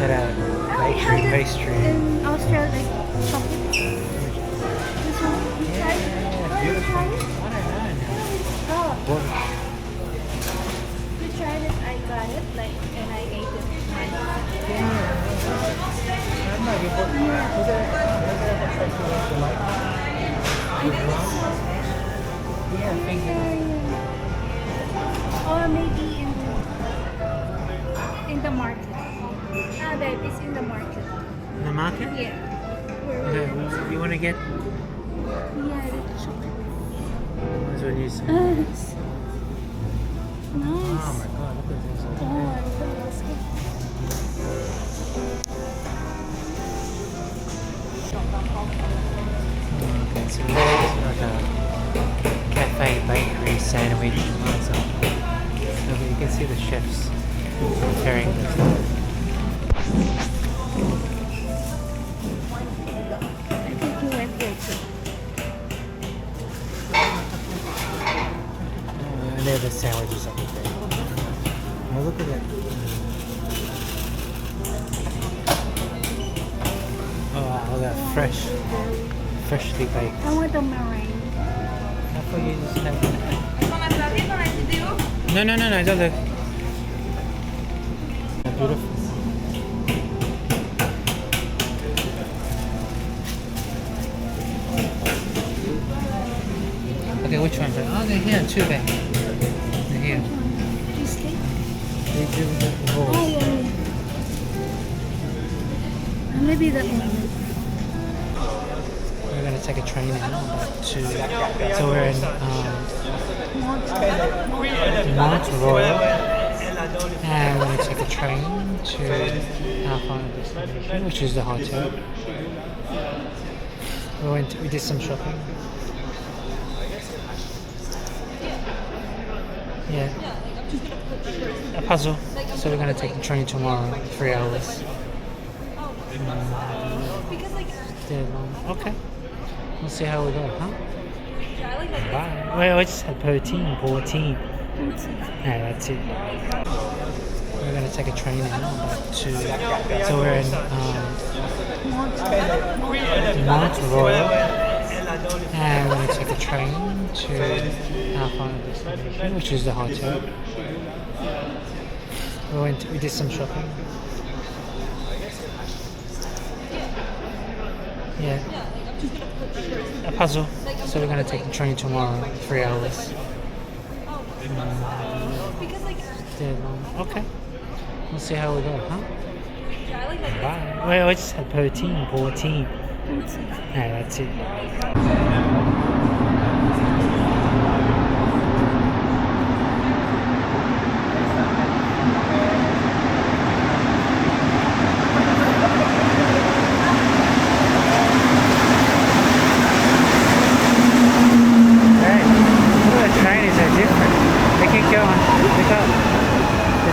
At a bakery, pastry. In Australia, like chocolate. This one? You tried it? Yeah, beautiful. Try it? I don't know. Oh, What? you tried it, I got it, like, and I ate it. Yeah, thank you. Or maybe in the market. Ah, babe, it's in the market. In the market? Yeah. Okay, well, you want to get? Yeah, the chocolate. That's what you said. Nice. Oh my god, look at this. Oh, let's go. Okay, so this is like a cafe bakery sandwich. So you can see the chefs preparing this. I think you went there too. And they're the sandwiches up there. Well, look at that. Oh wow, look at that freshly baked. I want the meringue. I thought you just had. No, don't look. Beautiful. Okay, which one? Oh, they're here too, babe. They're here. Cheesecake? They do the rolls. Oh, yeah. Maybe that one. We're gonna take a train now back to. So we're in Montréal, and we're gonna take a train to our final destination, which is the hotel. We did some shopping. Yeah, a puzzle. So we're gonna take the train tomorrow, 3 hours. Dead long. Okay. We'll see how we go, huh? Bye. Wait, I just had 14. Yeah, that's it. We're gonna take a train now back to. So we're in Montréal, and we're gonna take a train to our final destination, which is the hotel. We did some shopping. Yeah, a puzzle. So we're gonna take the train tomorrow, 3 hours. Dead long. Okay. We'll see how we go, huh? Bye. Wait, I just had 14. Yeah, that's it.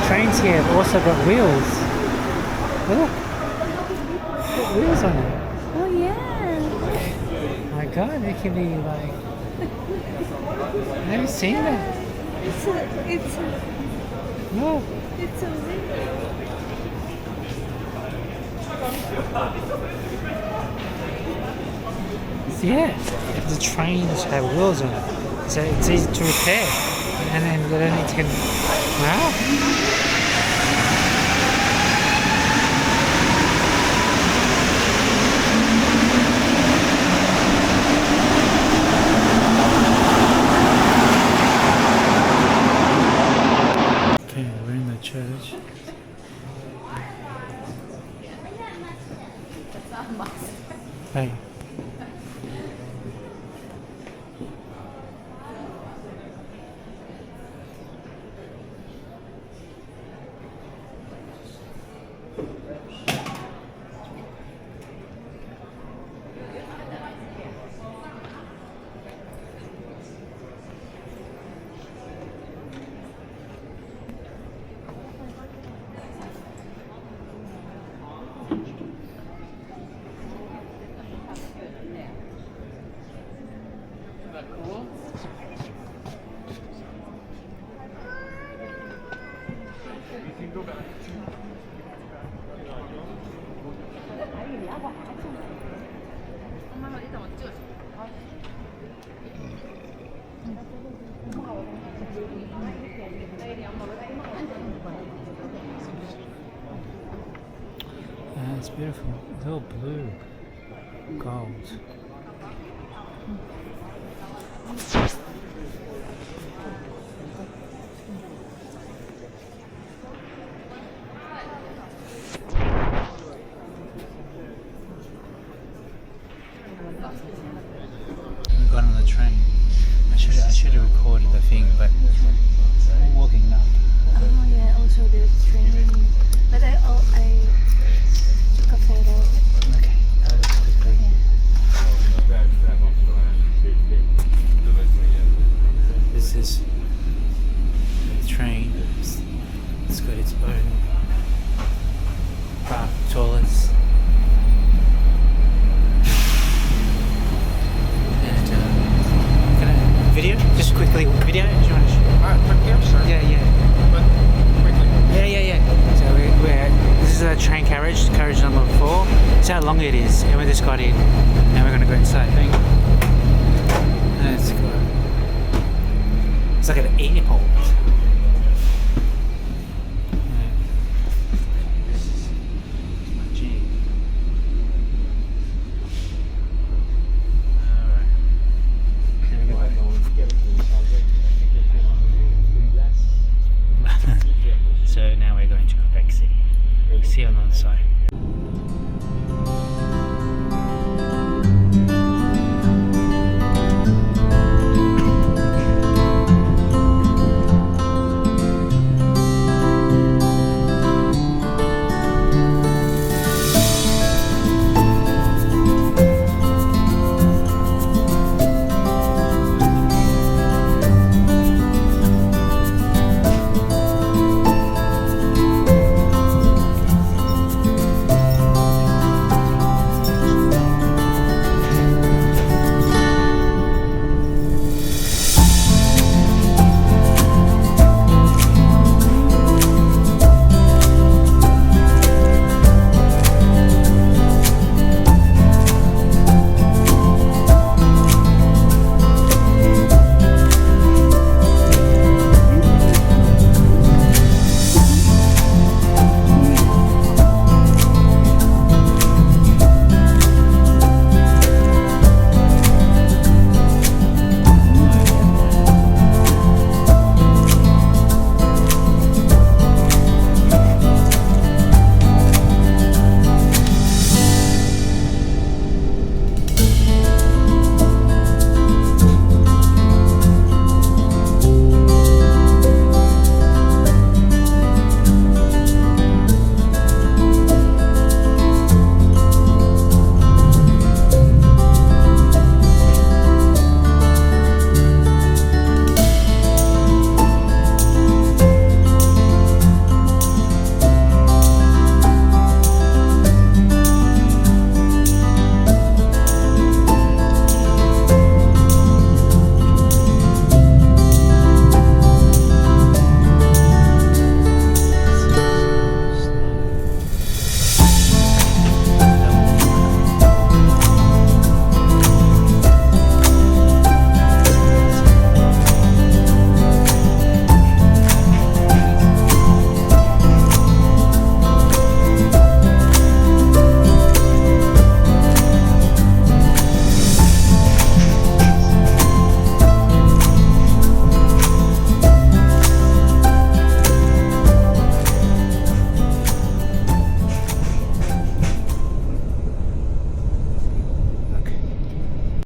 Trains here have also got wheels. Look, got wheels on it. Oh yeah. My God, they can be like. I haven't seen that. It's No. It's a Yeah, the trains have wheels on it, so it's easy to repair, and then you don't need to. Wow. Church. Hey. it's beautiful. It's all blue, gold. We got on the train. I should have recorded the thing, but I'm walking now. Oh yeah, also the train. But I took a photo. Okay, that looks quickly. This is the train. It's got its own toilets. And can I video? Just quickly, video? Do you want to show? Quickly, I'm sorry. Yeah. But quickly. Yeah. So this is a train carriage number 4. See how long it is, and we just got in, and we're gonna go inside. Let's go. It's like an airport. This is my jeep. Alright. Here we go. So now we're going to Quebec City. See you on the other side.